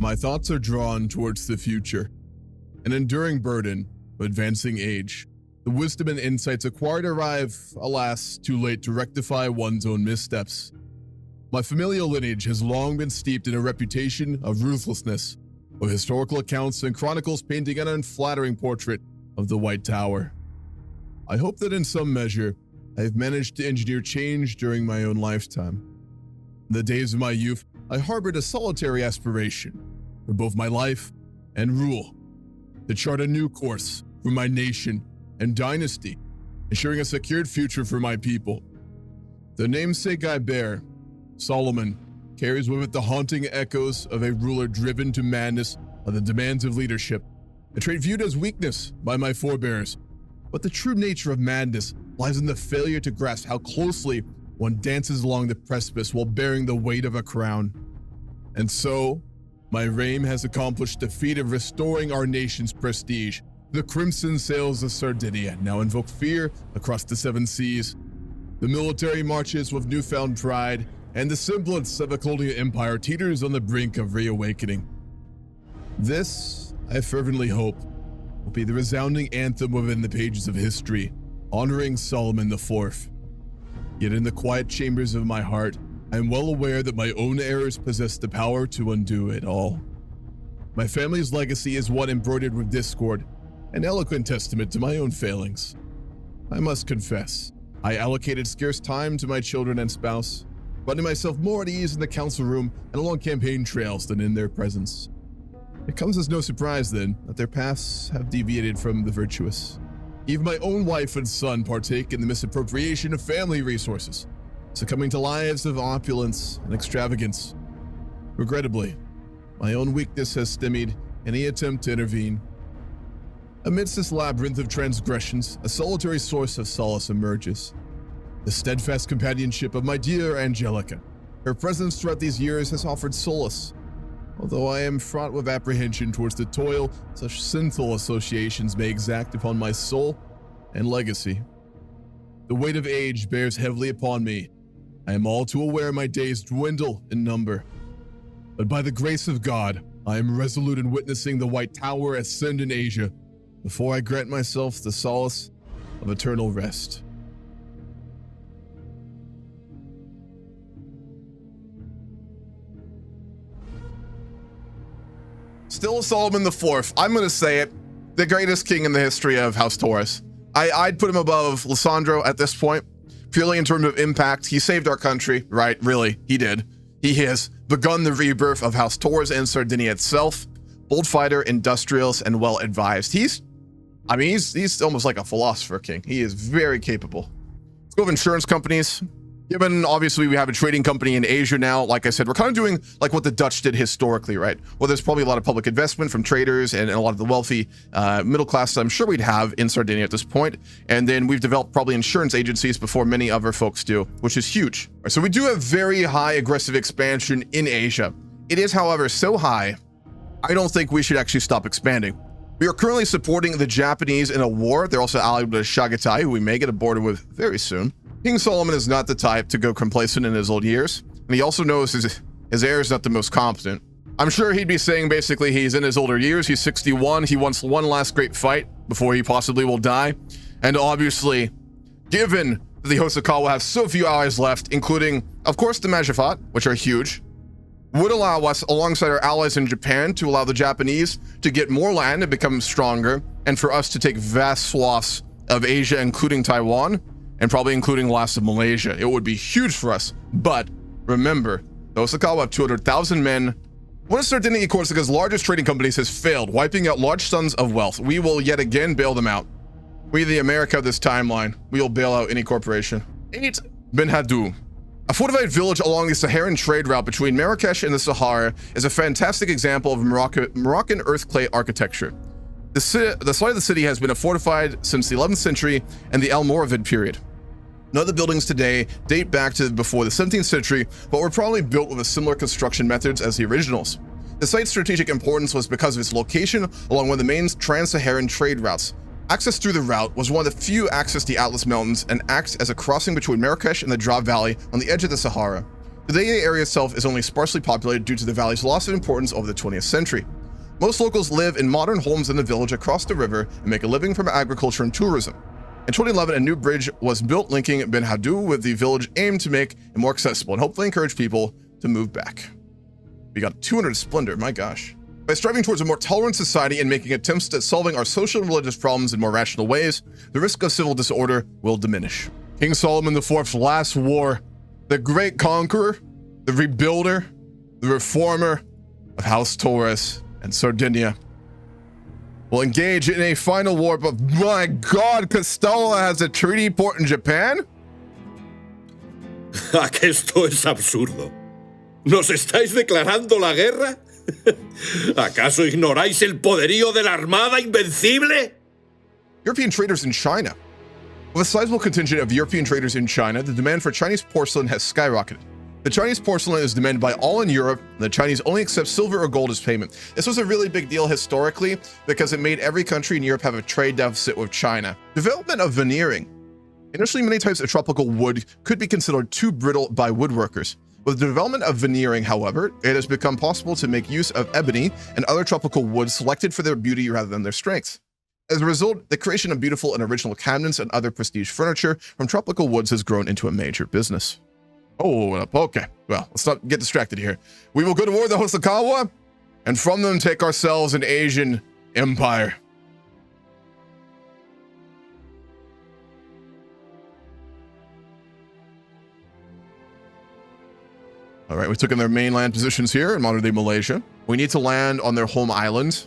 My thoughts are drawn towards the future. An enduring burden, but advancing age. The wisdom and insights acquired arrive, alas, too late to rectify one's own missteps. My familial lineage has long been steeped in a reputation of ruthlessness, with historical accounts and chronicles painting an unflattering portrait of the White Tower. I hope that in some measure, I have managed to engineer change during my own lifetime. In the days of my youth, I harbored a solitary aspiration for both my life and rule, to chart a new course for my nation and dynasty, ensuring a secured future for my people. The namesake I bear, Solomon, carries with it the haunting echoes of a ruler driven to madness by the demands of leadership, a trait viewed as weakness by my forebears. But the true nature of madness lies in the failure to grasp how closely one dances along the precipice while bearing the weight of a crown. And so, my reign has accomplished the feat of restoring our nation's prestige. The crimson sails of Sardinia now invoke fear across the seven seas. The military marches with newfound pride, and the semblance of a colonial empire teeters on the brink of reawakening. This, I fervently hope, will be the resounding anthem within the pages of history, honoring Solomon IV. Yet in the quiet chambers of my heart, I am well aware that my own errors possess the power to undo it all. My family's legacy is one embroidered with discord, an eloquent testament to my own failings. I must confess, I allocated scarce time to my children and spouse, finding myself more at ease in the council room and along campaign trails than in their presence. It comes as no surprise, then, that their paths have deviated from the virtuous. Even my own wife and son partake in the misappropriation of family resources, succumbing to lives of opulence and extravagance. Regrettably, my own weakness has stymied any attempt to intervene. Amidst this labyrinth of transgressions, a solitary source of solace emerges. The steadfast companionship of my dear Angelica. Her presence throughout these years has offered solace, although I am fraught with apprehension towards the toil such sinful associations may exact upon my soul and legacy. The weight of age bears heavily upon me. I am all too aware my days dwindle in number. But by the grace of God, I am resolute in witnessing the White Tower ascend in Asia before I grant myself the solace of eternal rest. Still Solomon IV. I'm going to say it. The greatest king in the history of House Torres. I'd put him above Lissandro at this point, purely in terms of impact. He saved our country, right? Really, he did. He has begun the rebirth of House Torres and Sardinia itself. Bold fighter, industrious, and well-advised. He's almost like a philosopher king. He is very capable. Let's go with insurance companies. Given, obviously, we have a trading company in Asia now, like I said, we're kind of doing like what the Dutch did historically, right? Well, there's probably a lot of public investment from traders and a lot of the wealthy middle class I'm sure we'd have in Sardinia at this point. And then we've developed probably insurance agencies before many other folks do, which is huge. So we do have very high aggressive expansion in Asia. It is, however, so high, I don't think we should actually stop expanding. We are currently supporting the Japanese in a war. They're also allied with Chagatai, who we may get a border with very soon. King Solomon is not the type to go complacent in his old years, and he also knows his heir is not the most competent. I'm sure he'd be saying basically he's in his older years, he's 61, he wants one last great fight before he possibly will die. And obviously, given that the Hosokawa have so few allies left, including, of course, the Majafat, which are huge, would allow us, alongside our allies in Japan, to allow the Japanese to get more land and become stronger, and for us to take vast swaths of Asia, including Taiwan, and probably including lots of Malaysia. It would be huge for us. But remember, the Hosokawa have 200,000 men. One of Sardinia Corsica's largest trading companies has failed, wiping out large sums of wealth. We will yet again bail them out. We, the America of this timeline, we will bail out any corporation. 8. Ben Haddou. A fortified village along the Saharan trade route between Marrakesh and the Sahara is a fantastic example of Moroccan earthquake architecture. The site of the city has been fortified since the 11th century and the Almoravid period. None of the buildings today date back to before the 17th century, but were probably built with a similar construction methods as the originals. The site's strategic importance was because of its location along one of the main trans-Saharan trade routes. Access through the route was one of the few access to the Atlas Mountains and acts as a crossing between Marrakesh and the Drab Valley on the edge of the Sahara. Today, the area itself is only sparsely populated due to the valley's loss of importance over the 20th century. Most locals live in modern homes in the village across the river and make a living from agriculture and tourism. In 2011, a new bridge was built linking Ben Haddou with the village, aimed to make it more accessible and hopefully encourage people to move back. We got 200 splendor, my gosh. By striving towards a more tolerant society and making attempts at solving our social and religious problems in more rational ways, the risk of civil disorder will diminish. King Solomon IV's last war, the great conqueror, the rebuilder, the reformer of House Torres and Sardinia, will engage in a final war, but my God, Castella has a treaty port in Japan? Esto es absurdo. ¿Nos estáis declarando la guerra? ¿Acaso ignoráis el poderío de la Armada Invencible? European traders in China. With a sizable contingent of European traders in China, the demand for Chinese porcelain has skyrocketed. The Chinese porcelain is demanded by all in Europe, and the Chinese only accept silver or gold as payment. This was a really big deal historically because it made every country in Europe have a trade deficit with China. Development of veneering. Initially, many types of tropical wood could be considered too brittle by woodworkers. With the development of veneering, however, it has become possible to make use of ebony and other tropical woods selected for their beauty rather than their strength. As a result, the creation of beautiful and original cabinets and other prestige furniture from tropical woods has grown into a major business. Oh, okay. Well, let's not get distracted here. We will go to war with the Hosokawa, and from them take ourselves an Asian empire. All right, we took in their mainland positions here in modern-day Malaysia. We need to land on their home island,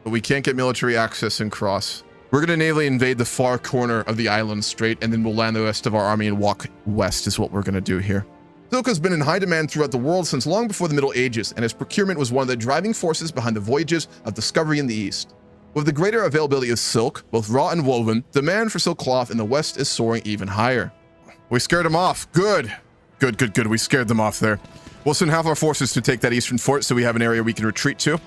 but we can't get military access and cross. We're going to navally invade the far corner of the island strait, and then we'll land the rest of our army and walk west is what we're going to do here. Silk has been in high demand throughout the world since long before the Middle Ages, and its procurement was one of the driving forces behind the voyages of discovery in the East. With the greater availability of silk, both raw and woven, demand for silk cloth in the West is soaring even higher. We scared them off. Good. Good. We scared them off there. We'll send half our forces to take that eastern fort so we have an area we can retreat to.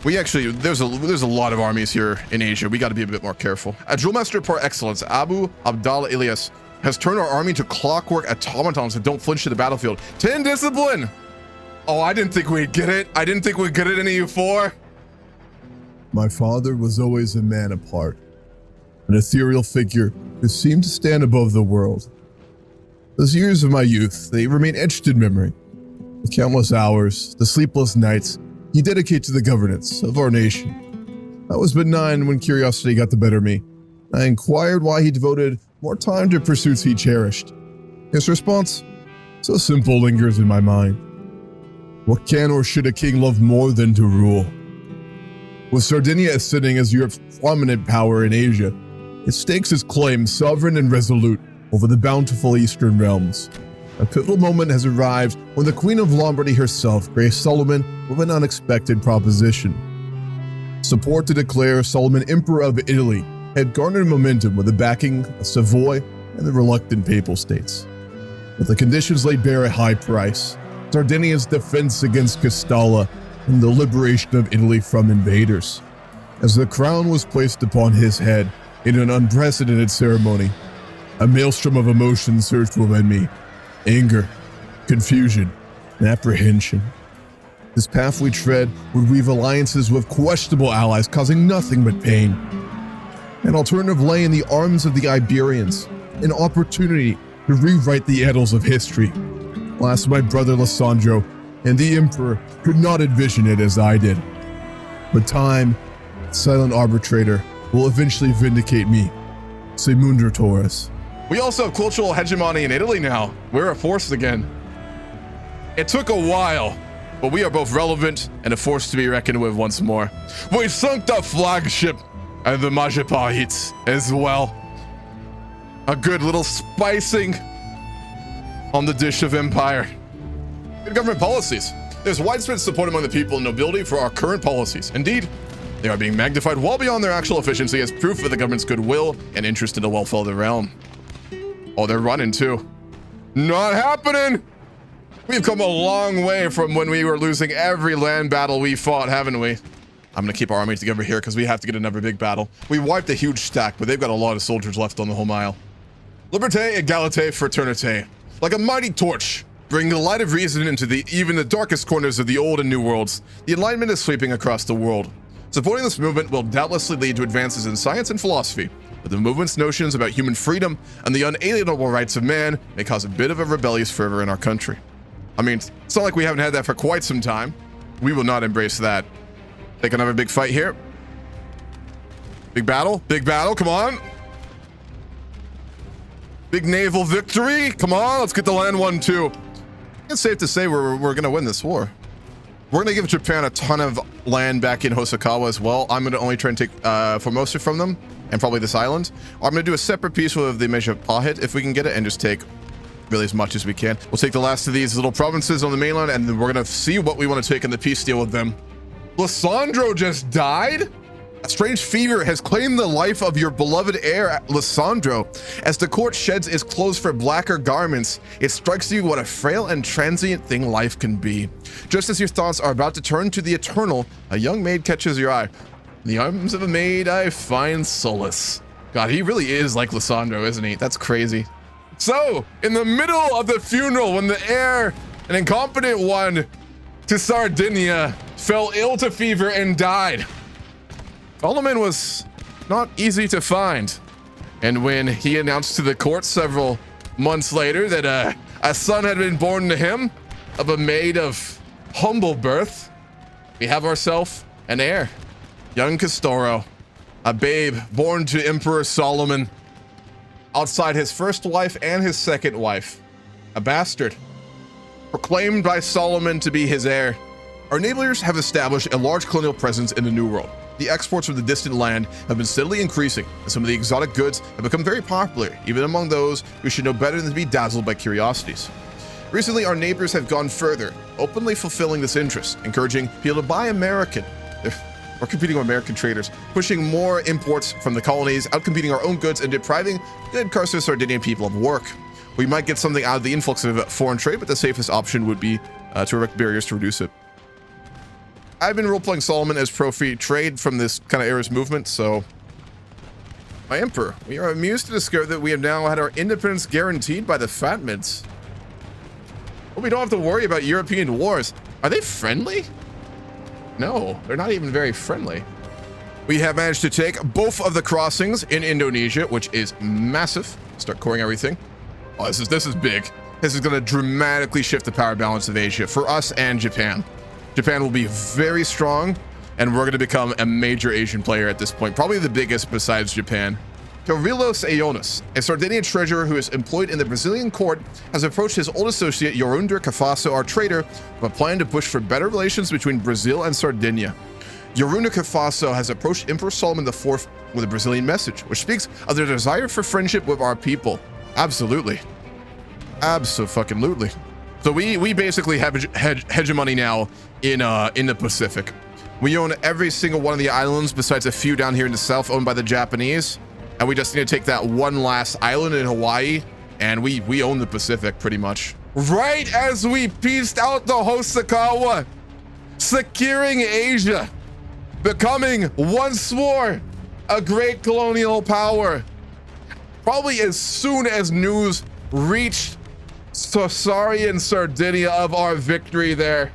We actually, there's a lot of armies here in Asia. We got to be a bit more careful. A drill master par excellence, Abu Abdallah Ilyas, has turned our army to clockwork automatons that don't flinch to the battlefield. 10 discipline! Oh, I didn't think we'd get it. I didn't think we'd get it in EU4. My father was always a man apart, an ethereal figure who seemed to stand above the world. Those years of my youth, they remain etched in memory. The countless hours, the sleepless nights he dedicated to the governance of our nation. I was but 9 when curiosity got the better of me. I inquired why he devoted more time to pursuits he cherished. His response, so simple, lingers in my mind. What can or should a king love more than to rule? With Sardinia sitting as Europe's prominent power in Asia, it stakes its claim sovereign and resolute over the bountiful eastern realms. A pivotal moment has arrived when the Queen of Lombardy herself graced Solomon with an unexpected proposition. Support to declare Solomon Emperor of Italy had garnered momentum with the backing of Savoy and the reluctant Papal States. But the conditions laid bare a high price: Sardinia's defense against Castalla and the liberation of Italy from invaders. As the crown was placed upon his head in an unprecedented ceremony, a maelstrom of emotions surged within me: anger, confusion, and apprehension. This path we tread would weave alliances with questionable allies, causing nothing but pain. An alternative lay in the arms of the Iberians, an opportunity to rewrite the annals of history. Alas, my brother Lissandro and the Emperor could not envision it as I did. But time, silent arbitrator, will eventually vindicate me. Hammurabae Torres. We also have cultural hegemony in Italy now. We're a force again. It took a while, but we are both relevant and a force to be reckoned with once more. We sunk the flagship and the Majapahites as well. A good little spicing on the dish of empire. Good government policies. There's widespread support among the people and nobility for our current policies. Indeed, they are being magnified well beyond their actual efficiency as proof of the government's goodwill and interest in the welfare of the realm. Oh, they're running too. Not happening! We've come a long way from when we were losing every land battle we fought, haven't we? I'm gonna keep our army together here because we have to get another big battle. We wiped a huge stack, but they've got a lot of soldiers left on the home isle. Liberté, égalité, fraternité. Like a mighty torch, Bringing the light of reason into even the darkest corners of the old and new worlds, the Enlightenment is sweeping across the world. Supporting this movement will doubtlessly lead to advances in science and philosophy, but the movement's notions about human freedom and the unalienable rights of man may cause a bit of a rebellious fervor in our country. I mean, it's not like we haven't had that for quite some time. We will not embrace that. Take another big fight here. Big battle, come on. Big naval victory, come on, let's get the land one too. It's safe to say we're gonna win this war. We're gonna give Japan a ton of land back in Hosokawa as well. I'm gonna only try and take Formosa from them, and probably this island. I'm gonna do a separate piece with the Measure Pahit if we can get it, and just take really as much as we can. We'll take the last of these little provinces on the mainland, and then we're gonna see what we want to take in the peace deal with them. Lysandro just died? A strange fever has claimed the life of your beloved heir, Lysandro. As the court sheds its clothes for blacker garments, it strikes you what a frail and transient thing life can be. Just as your thoughts are about to turn to the eternal, a young maid catches your eye. In the arms of a maid, I find solace. God, he really is like Lysandro, isn't he? That's crazy. So, in the middle of the funeral, when the heir, an incompetent one to Sardinia, fell ill to fever and died, Solomon was not easy to find. And when he announced to the court several months later that a son had been born to him of a maid of humble birth, we have ourselves an heir, young Castoro, a babe born to Emperor Solomon, outside his first wife and his second wife, a bastard, proclaimed by Solomon to be his heir. Our neighbors have established a large colonial presence in the New World. The exports from the distant land have been steadily increasing, and some of the exotic goods have become very popular, even among those who should know better than to be dazzled by curiosities. Recently, our neighbors have gone further, openly fulfilling this interest, encouraging people to buy American. We're competing with American traders, pushing more imports from the colonies, outcompeting our own goods, and depriving good Carso Sardinian people of work. We might get something out of the influx of foreign trade, but the safest option would be to erect barriers to reduce it. I've been role-playing Solomon as pro-free trade from this kind of era's movement, so... My Emperor, we are amused to discover that we have now had our independence guaranteed by the Fatmids. Well, we don't have to worry about European wars. Are they friendly? No, they're not even very friendly. We have managed to take both of the crossings in Indonesia, which is massive. Start coring everything. Oh, this is big. This is going to dramatically shift the power balance of Asia for us and Japan. Japan will be very strong, and we're going to become a major Asian player at this point, probably the biggest besides Japan. Carilos Aeonis, a Sardinian treasurer who is employed in the Brazilian court, has approached his old associate Yorunda Cafasso, our trader, with a plan to push for better relations between Brazil and Sardinia. Yorunda Cafasso has approached Emperor Solomon IV with a Brazilian message, which speaks of their desire for friendship with our people. Absolutely. Abso-fucking-lutely. So we basically have hegemony now in the Pacific. We own every single one of the islands besides a few down here in the south owned by the Japanese. And we just need to take that one last island in Hawaii, and we own the Pacific pretty much. Right as we pieced out the Hosokawa, securing Asia, becoming once more a great colonial power. Probably as soon as news reached Sassari and Sardinia of our victory there,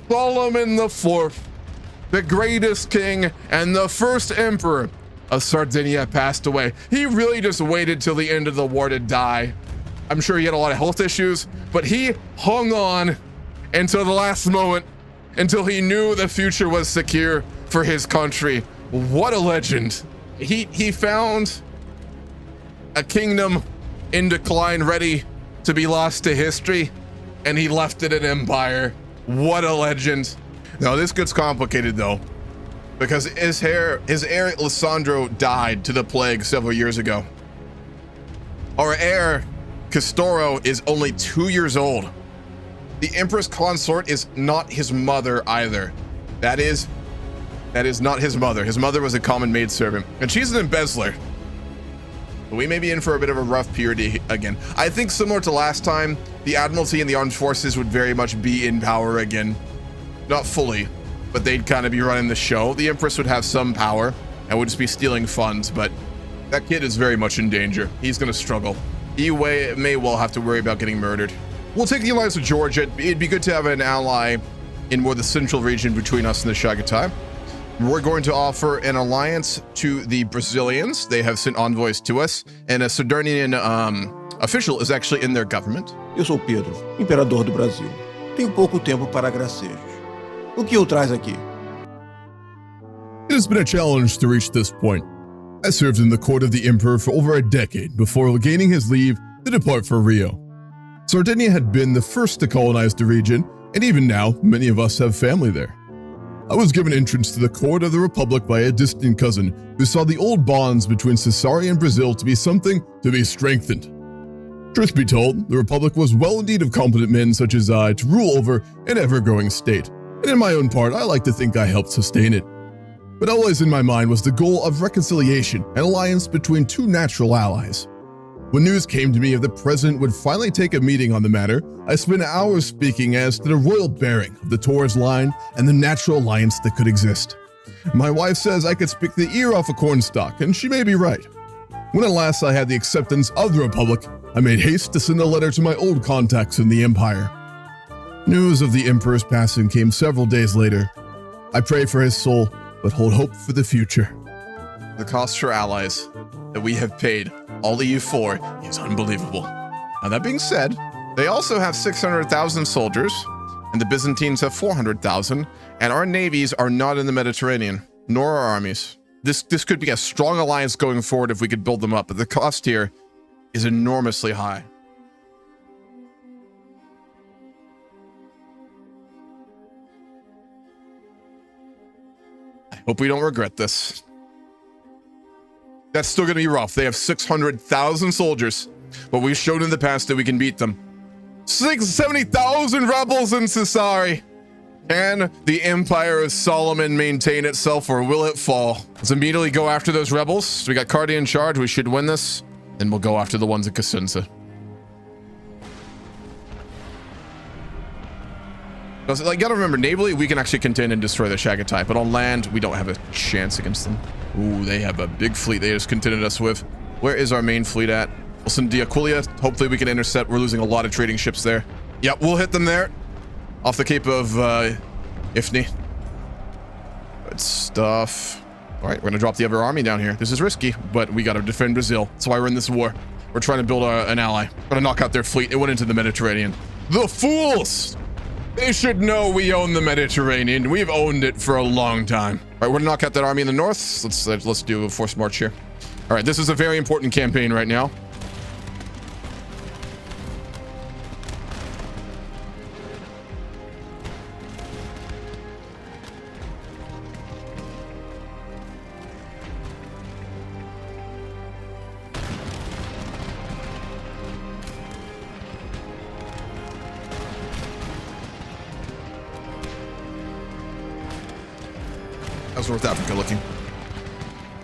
Solomon IV, the greatest king and the first emperor of Sardinia, passed away. He really just waited till the end of the war to die. I'm sure he had a lot of health issues, but he hung on until the last moment, until he knew the future was secure for his country. What a legend. He found a kingdom in decline, ready to be lost to history, and he left it an empire. What a legend. Now this gets complicated though, because his heir Lysandro died to the plague several years ago. Our heir Castoro is only 2 years old. The Empress Consort is not his mother either. That is not his mother. His mother was a common maidservant, and she's an embezzler. We may be in for a bit of a rough period again. I think similar to last time, the Admiralty and the Armed Forces would very much be in power again. Not fully, but they'd kind of be running the show. The Empress would have some power and would just be stealing funds, but that kid is very much in danger. He's going to struggle. He may well have to worry about getting murdered. we'll take the alliance with Georgia. It'd be good to have an ally in more the central region between us and the Chagatai. We're going to offer an alliance to the Brazilians. They have sent envoys to us, and a Sardinian official is actually in their government. Eu sou Pedro, imperador do Brasil. Tenho pouco tempo para gracejos. O que o traz aqui? It has been a challenge to reach this point. I served in the court of the emperor for over a decade before gaining his leave to depart for Rio. Sardinia had been the first to colonize the region, and even now, many of us have family there. I was given entrance to the court of the Republic by a distant cousin who saw the old bonds between Caesarea and Brazil to be something to be strengthened. Truth be told, the Republic was well indeed of competent men such as I to rule over an ever-growing state, and in my own part, I like to think I helped sustain it. But always in my mind was the goal of reconciliation and alliance between two natural allies. When news came to me of the president would finally take a meeting on the matter, I spent hours speaking as to the royal bearing of the Torres line and the natural alliance that could exist. My wife says I could speak the ear off a cornstalk, and she may be right. When at last I had the acceptance of the Republic, I made haste to send a letter to my old contacts in the Empire. News of the Emperor's passing came several days later. I pray for his soul, but hold hope for the future. The cost for allies that we have paid all EU4 is unbelievable. Now that being said, they also have 600,000 soldiers, and the Byzantines have 400,000, and our navies are not in the Mediterranean, nor our armies. This could be a strong alliance going forward if we could build them up, but the cost here is enormously high. I hope we don't regret this. That's still going to be rough. They have 600,000 soldiers, but we've shown in the past that we can beat them. 70,000 rebels in Caesarea. Can the Empire of Solomon maintain itself, or will it fall? Let's immediately go after those rebels. So we got Cardi in charge. We should win this. Then we'll go after the ones at Cosenza. Like, gotta remember, navally, we can actually contend and destroy the Chagatai, but on land, we don't have a chance against them. Ooh, they have a big fleet they just contended us with. Where is our main fleet at? We'll send Diaquilia. Hopefully we can intercept. We're losing a lot of trading ships there. Yep, we'll hit them there. Off the Cape of Ifni. Good stuff. All right, we're gonna drop the other army down here. This is risky, but we gotta defend Brazil. That's why we're in this war. We're trying to build an ally. We're gonna knock out their fleet. It went into the Mediterranean. The fools! They should know we own the Mediterranean. We've owned it for a long time. All right, we're gonna knock out that army in the north. Let's do a forced march here. All right, this is a very important campaign right now. How's North Africa looking?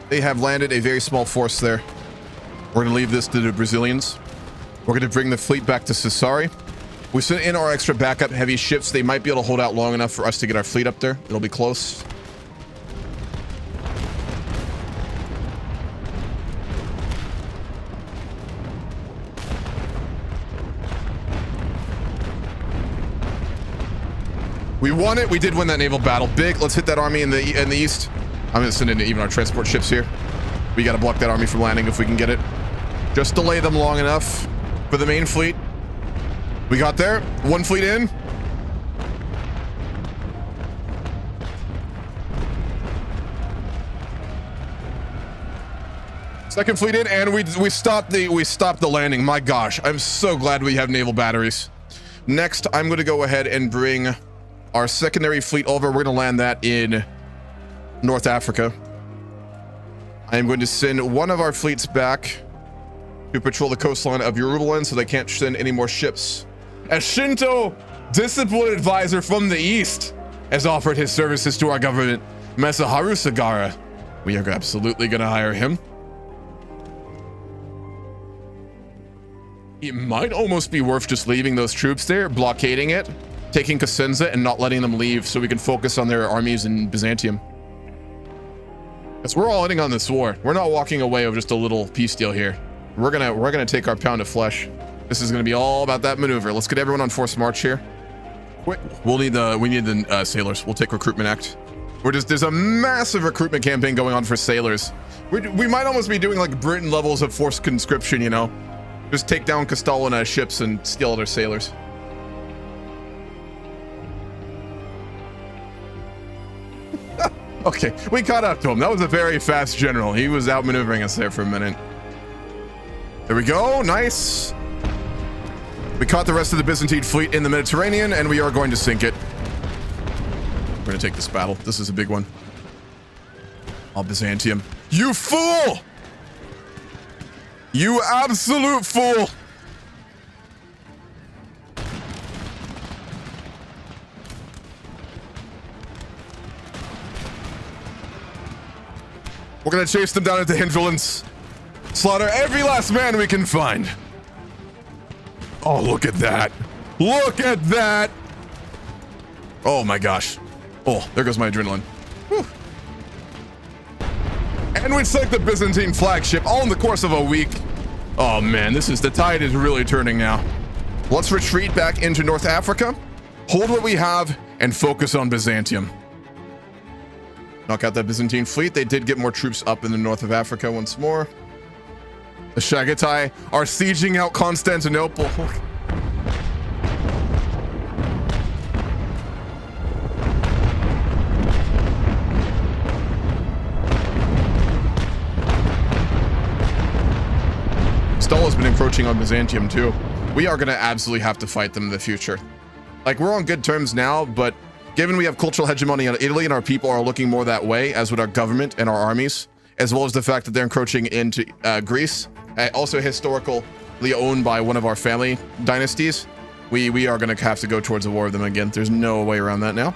They have landed a very small force there. We're going to leave this to the Brazilians. We're going to bring the fleet back to Caesarea. We sent in our extra backup heavy ships. They might be able to hold out long enough for us to get our fleet up there. It'll be close. We won it. We did win that naval battle. Big. Let's hit that army in the east. I'm going to send in even our transport ships here. We got to block that army from landing if we can get it. Just delay them long enough for the main fleet. We got there. One fleet in. Second fleet in, and we stopped the landing. My gosh, I'm so glad we have naval batteries. Next, I'm going to go ahead and bring our secondary fleet over. We're going to land that in North Africa. I am going to send one of our fleets back to patrol the coastline of Yorubaland so they can't send any more ships. A Shinto discipline advisor from the east has offered his services to our government, Masaharu Sagara. We are absolutely going to hire him. It might almost be worth just leaving those troops there, blockading it, taking Cosenza and not letting them leave so we can focus on their armies in Byzantium. Because we're all in on this war. We're not walking away with just a little peace deal here. We're gonna take our pound of flesh. This is going to be all about that maneuver. Let's get everyone on forced march here. Quick. We need the sailors. We'll take recruitment act. There's a massive recruitment campaign going on for sailors. We might almost be doing like Britain levels of forced conscription, you know? Just take down Castellan ships and steal their sailors. Okay, we caught up to him. That was a very fast general. He was outmaneuvering us there for a minute. There we go. Nice. We caught the rest of the Byzantine fleet in the Mediterranean, and we are going to sink it. We're going to take this battle. This is a big one. Oh, Byzantium. You fool! You absolute fool! We're gonna chase them down into hinterlands. Slaughter every last man we can find. Oh, look at that. Look at that! Oh my gosh. Oh, there goes my adrenaline. Whew. And we sank the Byzantine flagship all in the course of a week. Oh man, the tide is really turning now. Let's retreat back into North Africa, hold what we have, and focus on Byzantium. Knock out that Byzantine fleet. They did get more troops up in the north of Africa once more. The Shagatai are sieging out Constantinople. Stall has been encroaching on Byzantium too. We are going to absolutely have to fight them in the future. Like, we're on good terms now, but given we have cultural hegemony on Italy and our people are looking more that way, as would our government and our armies, as well as the fact that they're encroaching into Greece, also historically owned by one of our family dynasties, we are going to have to go towards a war with them again. There's no way around that now.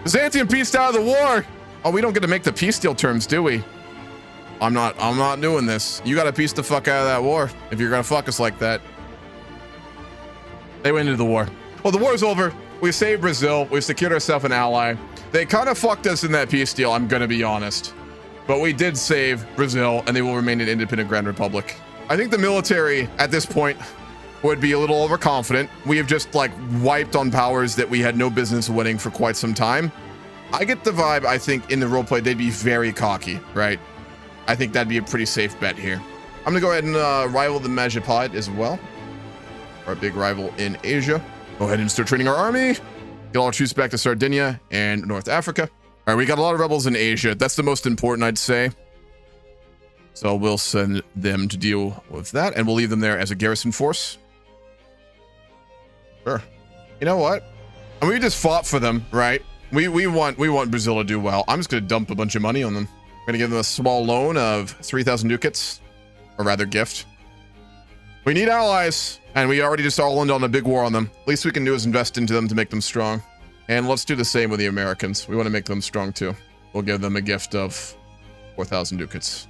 Byzantium pieced out of the war. Oh, we don't get to make the peace deal terms, do we? I'm not doing this. You got to piece the fuck out of that war if you're going to fuck us like that. They went into the war. Well, the war's over. We saved Brazil. We've secured ourselves an ally. They kind of fucked us in that peace deal, I'm going to be honest. But we did save Brazil, and they will remain an independent Grand Republic. I think the military, at this point, would be a little overconfident. We have just, like, wiped on powers that we had no business winning for quite some time. I get the vibe, I think, in the roleplay, they'd be very cocky, right? I think that'd be a pretty safe bet here. I'm going to go ahead and rival the Majapahit as well. Our big rival in Asia. Go ahead and start training our army. Get all our troops back to Sardinia and North Africa. All right, we got a lot of rebels in Asia. That's the most important, I'd say. So we'll send them to deal with that, and we'll leave them there as a garrison force. Sure. You know what? And we just fought for them, right? We want Brazil to do well. I'm just going to dump a bunch of money on them. We're going to give them a small loan of 3,000 ducats, or rather gift. We need allies, and we already just all ended on a big war on them. Least we can do is invest into them to make them strong. And let's do the same with the Americans. We want to make them strong too. We'll give them a gift of 4,000 ducats.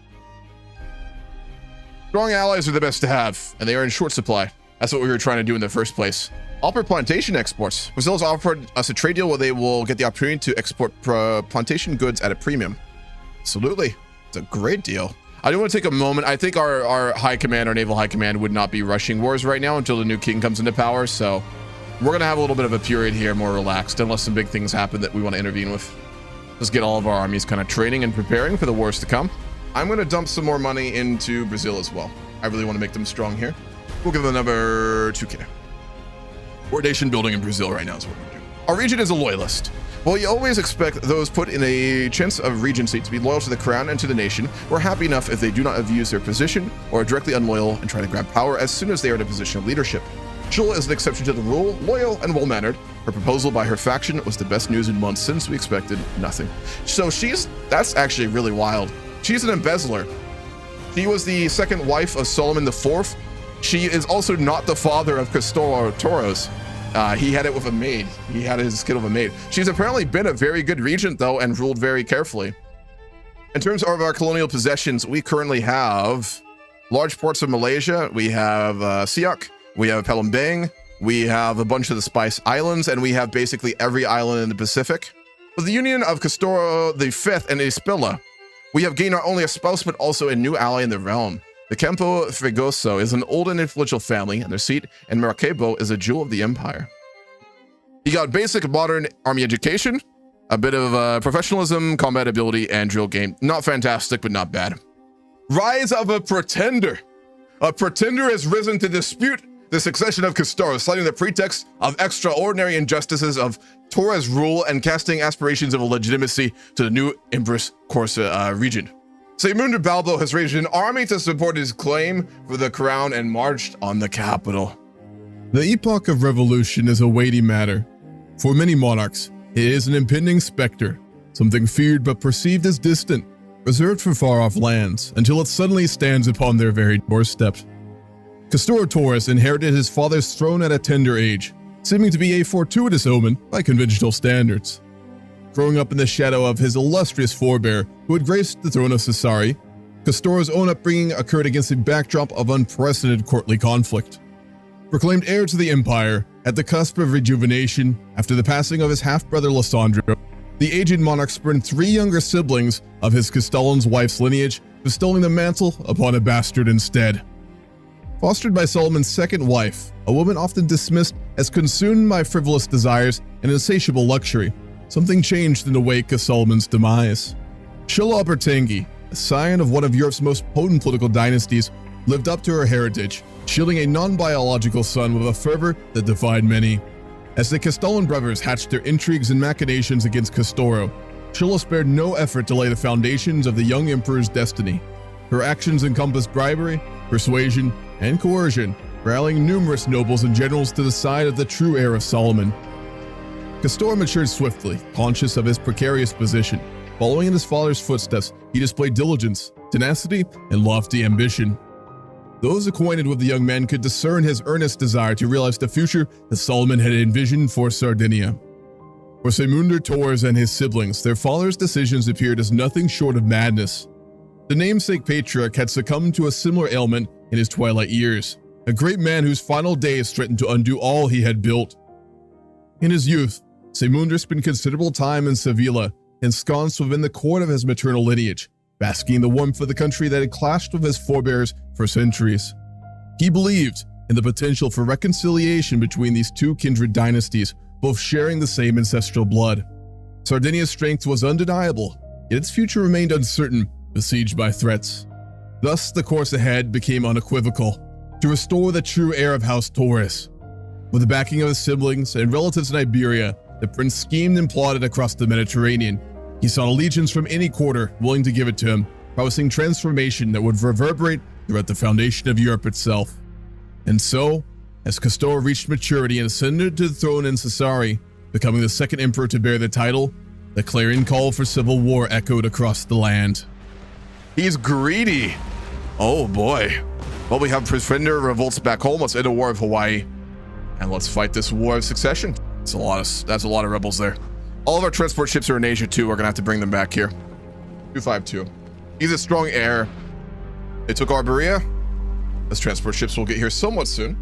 Strong allies are the best to have, and they are in short supply. That's what we were trying to do in the first place. Offer plantation exports. Brazil has offered us a trade deal where they will get the opportunity to export plantation goods at a premium. Absolutely. It's a great deal. I do want to take a moment. I think our high command, our naval high command, would not be rushing wars right now until the new king comes into power. So we're going to have a little bit of a period here, more relaxed, unless some big things happen that we want to intervene with. Just get all of our armies kind of training and preparing for the wars to come. I'm going to dump some more money into Brazil as well. I really want to make them strong here. We'll give them another 2K. We're nation building in Brazil right now is what we're doing. Our region is a loyalist. Well, you always expect those put in a chance of regency to be loyal to the crown and to the nation. We're happy enough if they do not abuse their position or are directly unloyal and try to grab power as soon as they are in a position of leadership. Shula is an exception to the rule, loyal and well-mannered. Her proposal by her faction was the best news in months since we expected nothing. So that's actually really wild. She's an embezzler. She was the second wife of Solomon IV. She is also not the father of House Torres. He had it with a maid. He had his kid with a maid. She's apparently been a very good regent, though, and ruled very carefully. In terms of our colonial possessions, we currently have large ports of Malaysia. We have Siak. We have Palembang. We have a bunch of the Spice Islands, and we have basically every island in the Pacific. With the union of Castoro V and Ispilla, we have gained not only a spouse, but also a new ally in the realm. The Campo Fregoso is an old and influential family, and their seat in Maracaibo is a jewel of the empire. You got basic modern army education, a bit of professionalism, combat ability, and drill game. Not fantastic, but not bad. Rise of a pretender. A pretender has risen to dispute the succession of Castoros, citing the pretext of extraordinary injustices of Torres' rule and casting aspirations of legitimacy to the new Empress Corsa regent. Seymunder Balbo has raised an army to support his claim for the crown and marched on the capital. The epoch of revolution is a weighty matter. For many monarchs, it is an impending specter, something feared but perceived as distant, reserved for far-off lands, until it suddenly stands upon their very doorstep. Castor Torres inherited his father's throne at a tender age, seeming to be a fortuitous omen by conventional standards. Growing up in the shadow of his illustrious forebear who had graced the throne of Sassari, Castor's own upbringing occurred against a backdrop of unprecedented courtly conflict. Proclaimed heir to the empire, at the cusp of rejuvenation after the passing of his half-brother Lysandro, the aged monarch spurned 3 younger siblings of his Castellan's wife's lineage, bestowing the mantle upon a bastard instead. Fostered by Solomon's second wife, a woman often dismissed as consumed by frivolous desires and insatiable luxury, something changed in the wake of Solomon's demise. Shilla Bertengi, a scion of one of Europe's most potent political dynasties, lived up to her heritage, shielding a non-biological son with a fervor that defied many. As the Castellan brothers hatched their intrigues and machinations against Castoro, Shilla spared no effort to lay the foundations of the young emperor's destiny. Her actions encompassed bribery, persuasion, and coercion, rallying numerous nobles and generals to the side of the true heir of Solomon. Castor matured swiftly, conscious of his precarious position. Following in his father's footsteps, he displayed diligence, tenacity, and lofty ambition. Those acquainted with the young man could discern his earnest desire to realize the future that Solomon had envisioned for Sardinia. For Seymunder Torres and his siblings, their father's decisions appeared as nothing short of madness. The namesake patriarch had succumbed to a similar ailment in his twilight years, a great man whose final days threatened to undo all he had built. In his youth, Seymunder spent considerable time in Sevilla, ensconced within the court of his maternal lineage, basking in the warmth of the country that had clashed with his forebears for centuries. He believed in the potential for reconciliation between these two kindred dynasties, both sharing the same ancestral blood. Sardinia's strength was undeniable, yet its future remained uncertain, besieged by threats. Thus, the course ahead became unequivocal: to restore the true heir of House Torres. With the backing of his siblings and relatives in Iberia, the prince schemed and plotted across the Mediterranean. He sought allegiance from any quarter willing to give it to him, promising transformation that would reverberate throughout the foundation of Europe itself. And so, as Castor reached maturity and ascended to the throne in Sassari, becoming the second emperor to bear the title, the clarion call for civil war echoed across the land. He's greedy. Oh boy. Well, we have Pretender revolts back home. Let's end a war of Hawaii. And let's fight this war of succession. That's a lot of rebels there. All of our transport ships are in Asia too. We're gonna have to bring them back here. 252. He's a strong heir. They took Iberia. Those transport ships will get here somewhat soon.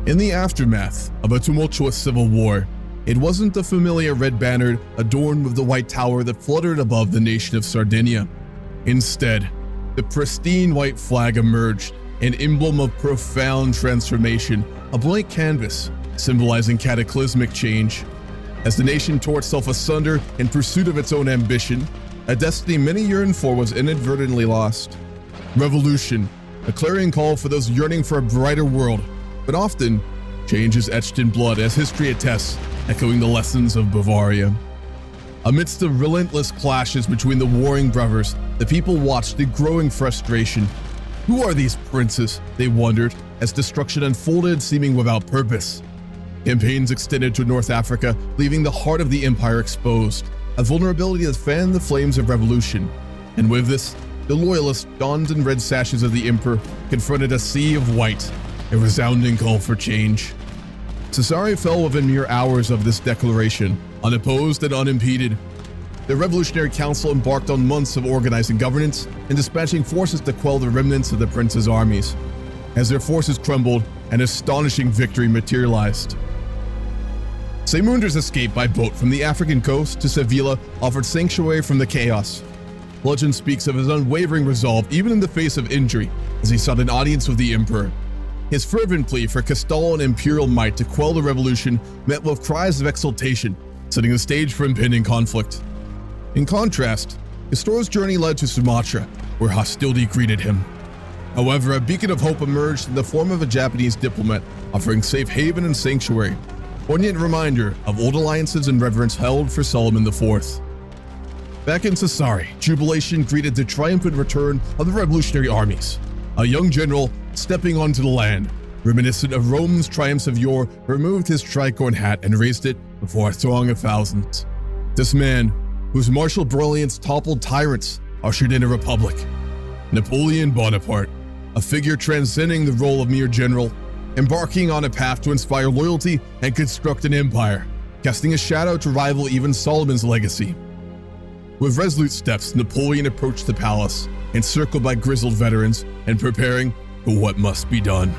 In the aftermath of a tumultuous civil war, it wasn't the familiar red banner adorned with the white tower that fluttered above the nation of Sardinia. Instead, the pristine white flag emerged, an emblem of profound transformation, a blank canvas symbolizing cataclysmic change. As the nation tore itself asunder in pursuit of its own ambition, a destiny many yearned for was inadvertently lost. Revolution, a clarion call for those yearning for a brighter world. But often, change is etched in blood, as history attests, echoing the lessons of Bavaria. Amidst the relentless clashes between the warring brothers, the people watched the growing frustration. Who are these princes? They wondered, as destruction unfolded, seeming without purpose. Campaigns extended to North Africa, leaving the heart of the empire exposed, a vulnerability that fanned the flames of revolution. And with this, the loyalists, donned in red sashes of the emperor, confronted a sea of white, a resounding call for change. Caesarea fell within mere hours of this declaration, unopposed and unimpeded. The Revolutionary Council embarked on months of organizing governance and dispatching forces to quell the remnants of the prince's armies. As their forces crumbled, an astonishing victory materialized. Seymunder's escape by boat from the African coast to Sevilla offered sanctuary from the chaos. Legend speaks of his unwavering resolve even in the face of injury, as he sought an audience with the emperor. His fervent plea for Castile and Imperial might to quell the revolution met with cries of exultation, setting the stage for impending conflict. In contrast, Castor's journey led to Sumatra, where hostility greeted him. However, a beacon of hope emerged in the form of a Japanese diplomat offering safe haven and sanctuary, poignant reminder of old alliances and reverence held for Solomon IV. Back in Sassari, jubilation greeted the triumphant return of the revolutionary armies. A young general, stepping onto the land, reminiscent of Rome's triumphs of yore, removed his tricorn hat and raised it before a throng of thousands. This man, whose martial brilliance toppled tyrants, ushered in a republic. Napoleon Bonaparte, a figure transcending the role of mere general, embarking on a path to inspire loyalty and construct an empire, casting a shadow to rival even Solomon's legacy. With resolute steps, Napoleon approached the palace, encircled by grizzled veterans and preparing for what must be done.